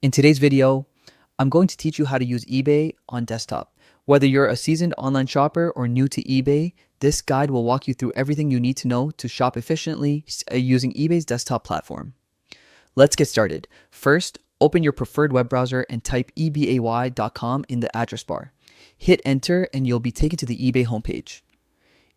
In today's video, I'm going to teach you how to use eBay on desktop. Whether you're a seasoned online shopper or new to eBay, this guide will walk you through everything you need to know to shop efficiently using eBay's desktop platform. Let's get started. First, open your preferred web browser and type ebay.com in the address bar. Hit enter and you'll be taken to the eBay homepage.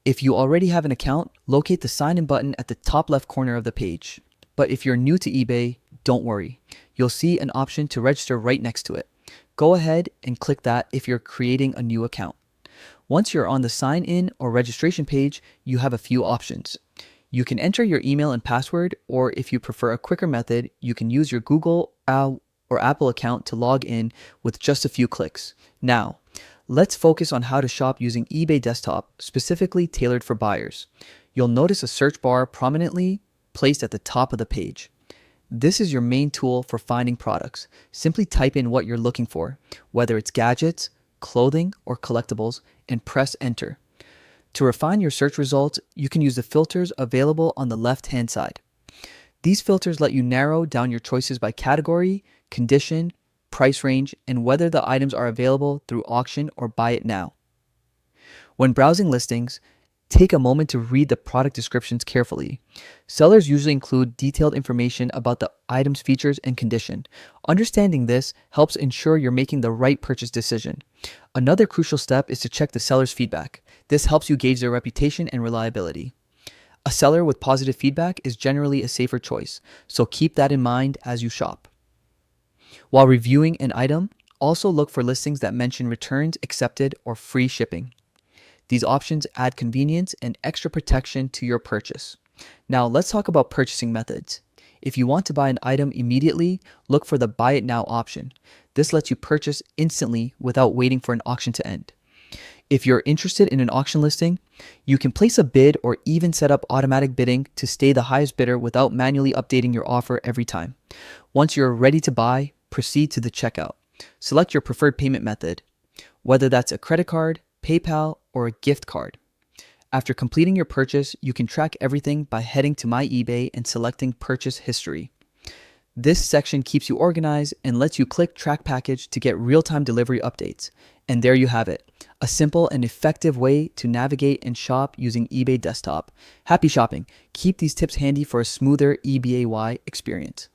If you already have an account, locate the sign in button at the top left corner of the page. But if you're new to eBay, don't worry. You'll see an option to register right next to it. Go ahead and click that if you're creating a new account. Once you're on the sign in or registration page, you have a few options. You can enter your email and password, or if you prefer a quicker method, you can use your Google or Apple account to log in with just a few clicks. Now, let's focus on how to shop using eBay Desktop, specifically tailored for buyers. You'll notice a search bar prominently placed at the top of the page. This is your main tool for finding products. Simply type in what you're looking for, whether it's gadgets, clothing, or collectibles, and press enter. To refine your search results, you can use the filters available on the left-hand side. These filters let you narrow down your choices by category, condition, price range, and whether the items are available through auction or buy it now. When browsing listings, take a moment to read the product descriptions carefully. Sellers usually include detailed information about the item's features and condition. Understanding this helps ensure you're making the right purchase decision. Another crucial step is to check the seller's feedback. This helps you gauge their reputation and reliability. A seller with positive feedback is generally a safer choice, so keep that in mind as you shop. While reviewing an item, also look for listings that mention returns accepted or free shipping. These options add convenience and extra protection to your purchase. Now let's talk about purchasing methods. If you want to buy an item immediately, look for the Buy It Now option. This lets you purchase instantly without waiting for an auction to end. If you're interested in an auction listing, you can place a bid or even set up automatic bidding to stay the highest bidder without manually updating your offer every time. Once you're ready to buy, proceed to the checkout. Select your preferred payment method, whether that's a credit card, PayPal, or a gift card. After completing your purchase, you can track everything by heading to My eBay and selecting Purchase History. This section keeps you organized and lets you click Track Package to get real-time delivery updates. And there you have it, a simple and effective way to navigate and shop using eBay Desktop. Happy shopping! Keep these tips handy for a smoother eBay experience.